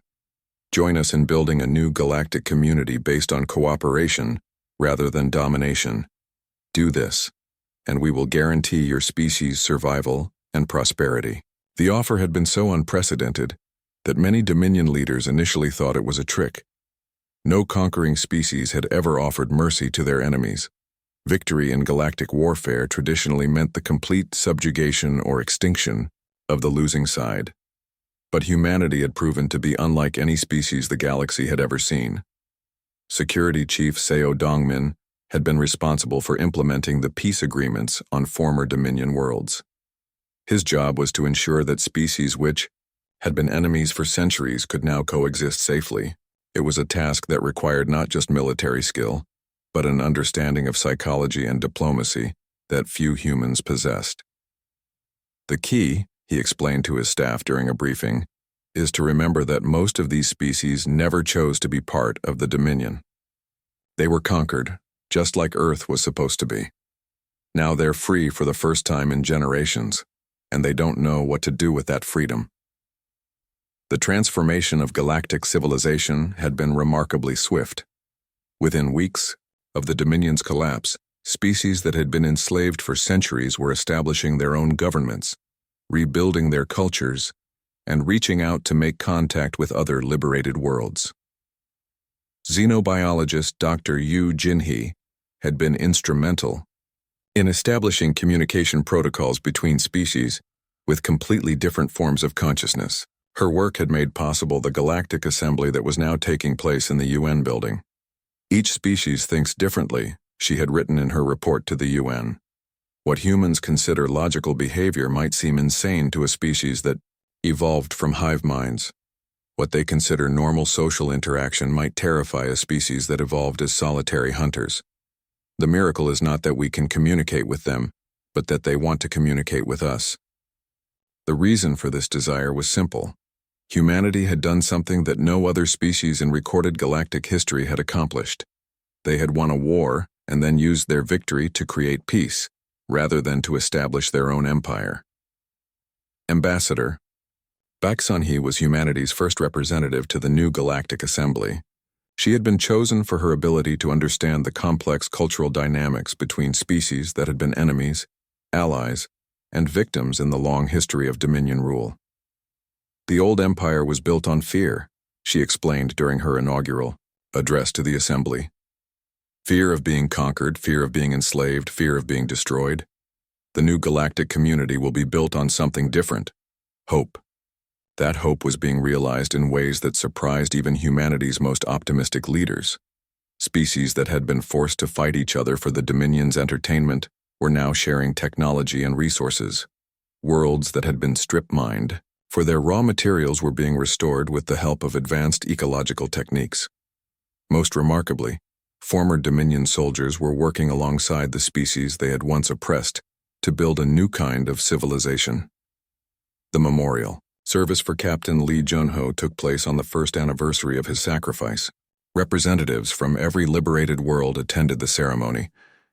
Join us in building a new galactic community based on cooperation rather than domination. Do this, and we will guarantee your species' survival and prosperity. The offer had been so unprecedented that many Dominion leaders initially thought it was a trick. No conquering species had ever offered mercy to their enemies. Victory in galactic warfare traditionally meant the complete subjugation or extinction of the losing side. But humanity had proven to be unlike any species the galaxy had ever seen. Security Chief Seo Dongmin had been responsible for implementing the peace agreements on former Dominion worlds. His job was to ensure that species which had been enemies for centuries could now coexist safely. It was a task that required not just military skill, but an understanding of psychology and diplomacy that few humans possessed. The key, he explained to his staff during a briefing, is to remember that most of these species never chose to be part of the Dominion. They were conquered, just like Earth was supposed to be. Now they're free for the first time in generations, and they don't know what to do with that freedom. The transformation of galactic civilization had been remarkably swift. Within weeks of the Dominion's collapse, species that had been enslaved for centuries were establishing their own governments, rebuilding their cultures, and reaching out to make contact with other liberated worlds. Xenobiologist Dr. Yu Jinhee had been instrumental in establishing communication protocols between species with completely different forms of consciousness. Her work had made possible the galactic assembly that was now taking place in the UN building. Each species thinks differently, she had written in her report to the UN. What humans consider logical behavior might seem insane to a species that evolved from hive minds. What they consider normal social interaction might terrify a species that evolved as solitary hunters. The miracle is not that we can communicate with them, but that they want to communicate with us. The reason for this desire was simple. Humanity had done something that no other species in recorded galactic history had accomplished. They had won a war and then used their victory to create peace, rather than to establish their own empire. Ambassador Baek Sun-hee was humanity's first representative to the new Galactic Assembly. She had been chosen for her ability to understand the complex cultural dynamics between species that had been enemies, allies, and victims in the long history of Dominion rule. The old empire was built on fear, she explained during her inaugural address to the Assembly. Fear of being conquered, fear of being enslaved, fear of being destroyed. The new galactic community will be built on something different: hope. That hope was being realized in ways that surprised even humanity's most optimistic leaders. Species that had been forced to fight each other for the Dominion's entertainment were now sharing technology and resources. Worlds that had been strip-mined for their raw materials were being restored with the help of advanced ecological techniques. Most remarkably, former Dominion soldiers were working alongside the species they had once oppressed to build a new kind of civilization. The memorial service for Captain Lee Jun-ho took place on the first anniversary of his sacrifice. Representatives from every liberated world attended the ceremony,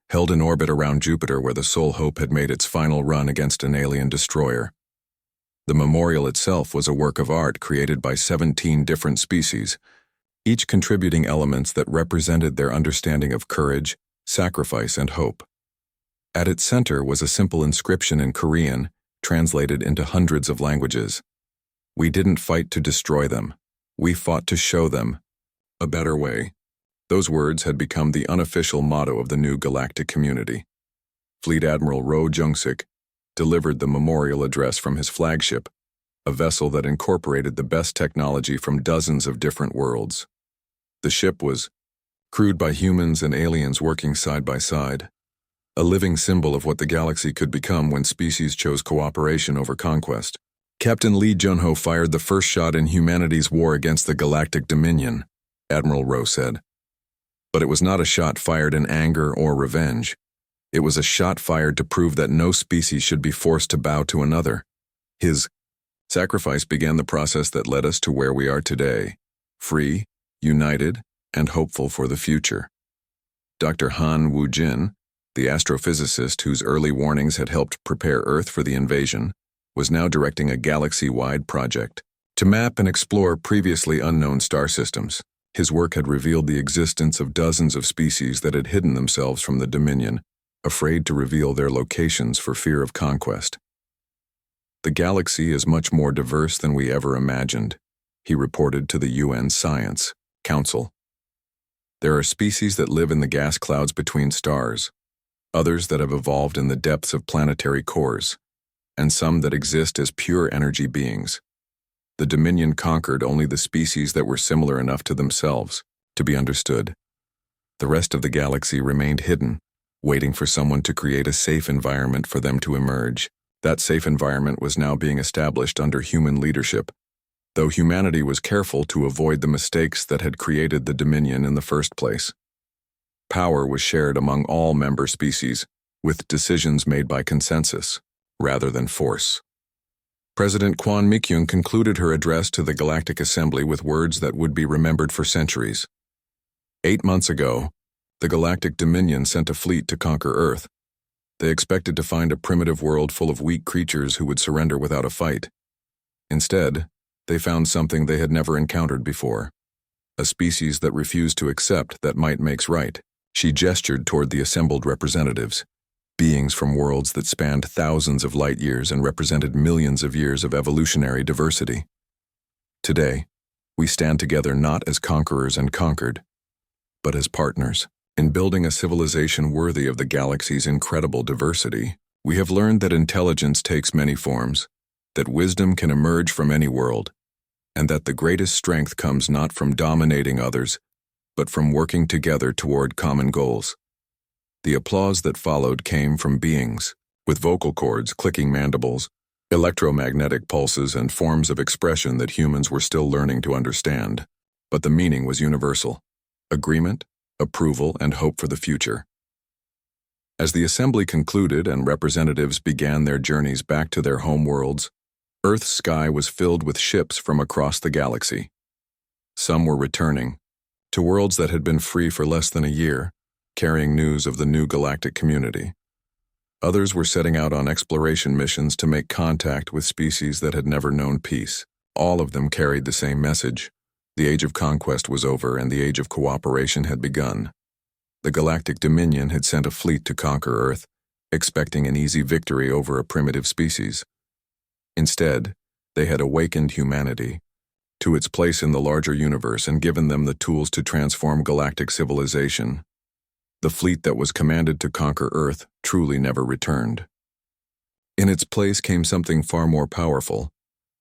held in orbit around Jupiter where the Soul Hope had made its final run against an alien destroyer. The memorial itself was a work of art created by 17 different species, each contributing elements that represented their understanding of courage, sacrifice, and hope. At its center was a simple inscription in Korean, translated into hundreds of languages. "We didn't fight to destroy them. We fought to show them a better way." Those words had become the unofficial motto of the new galactic community. Fleet Admiral Roh Jung-sik delivered the memorial address from his flagship, a vessel that incorporated the best technology from dozens of different worlds. The ship was crewed by humans and aliens working side by side, a living symbol of what the galaxy could become when species chose cooperation over conquest. Captain Lee Jun-ho fired the first shot in humanity's war against the Galactic Dominion, Admiral Roh said. But it was not a shot fired in anger or revenge. It was a shot fired to prove that no species should be forced to bow to another. His Sacrifice began the process that led us to where we are today, free, united, and hopeful for the future. Dr. Han Woo-jin, the astrophysicist whose early warnings had helped prepare Earth for the invasion, was now directing a galaxy-wide project to map and explore previously unknown star systems. His work had revealed the existence of dozens of species that had hidden themselves from the Dominion, afraid to reveal their locations for fear of conquest. "The galaxy is much more diverse than we ever imagined," he reported to the UN Science Council. "There are species that live in the gas clouds between stars, others that have evolved in the depths of planetary cores, and some that exist as pure energy beings. The Dominion conquered only the species that were similar enough to themselves to be understood. The rest of the galaxy remained hidden, waiting for someone to create a safe environment for them to emerge. That safe environment was now being established under human leadership, though humanity was careful to avoid the mistakes that had created the Dominion in the first place. Power was shared among all member species, with decisions made by consensus, rather than force." President Kwon Mi-kyung concluded her address to the Galactic Assembly with words that would be remembered for centuries. 8 months ago, the Galactic Dominion sent a fleet to conquer Earth. They expected to find a primitive world full of weak creatures who would surrender without a fight. Instead, they found something they had never encountered before, a species that refused to accept that might makes right. She gestured toward the assembled representatives, beings from worlds that spanned thousands of light years and represented millions of years of evolutionary diversity. "Today, we stand together not as conquerors and conquered, but as partners. In building a civilization worthy of the galaxy's incredible diversity, we have learned that intelligence takes many forms, that wisdom can emerge from any world, and that the greatest strength comes not from dominating others, but from working together toward common goals." The applause that followed came from beings with vocal cords, clicking mandibles, electromagnetic pulses, and forms of expression that humans were still learning to understand. But the meaning was universal: agreement, approval, and hope for the future. As the assembly concluded and representatives began their journeys back to their home worlds, Earth's sky was filled with ships from across the galaxy. Some were returning to worlds that had been free for less than a year, carrying news of the new galactic community. Others were setting out on exploration missions to make contact with species that had never known peace. All of them carried the same message: the age of conquest was over and the age of cooperation had begun. The Galactic Dominion had sent a fleet to conquer Earth, expecting an easy victory over a primitive species. Instead, they had awakened humanity to its place in the larger universe and given them the tools to transform galactic civilization. The fleet that was commanded to conquer Earth truly never returned. In its place came something far more powerful: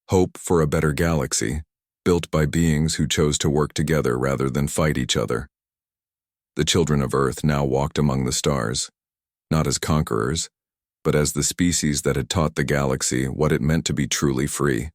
hope for a better galaxy, built by beings who chose to work together rather than fight each other. The children of Earth now walked among the stars, not as conquerors, but as the species that had taught the galaxy what it meant to be truly free.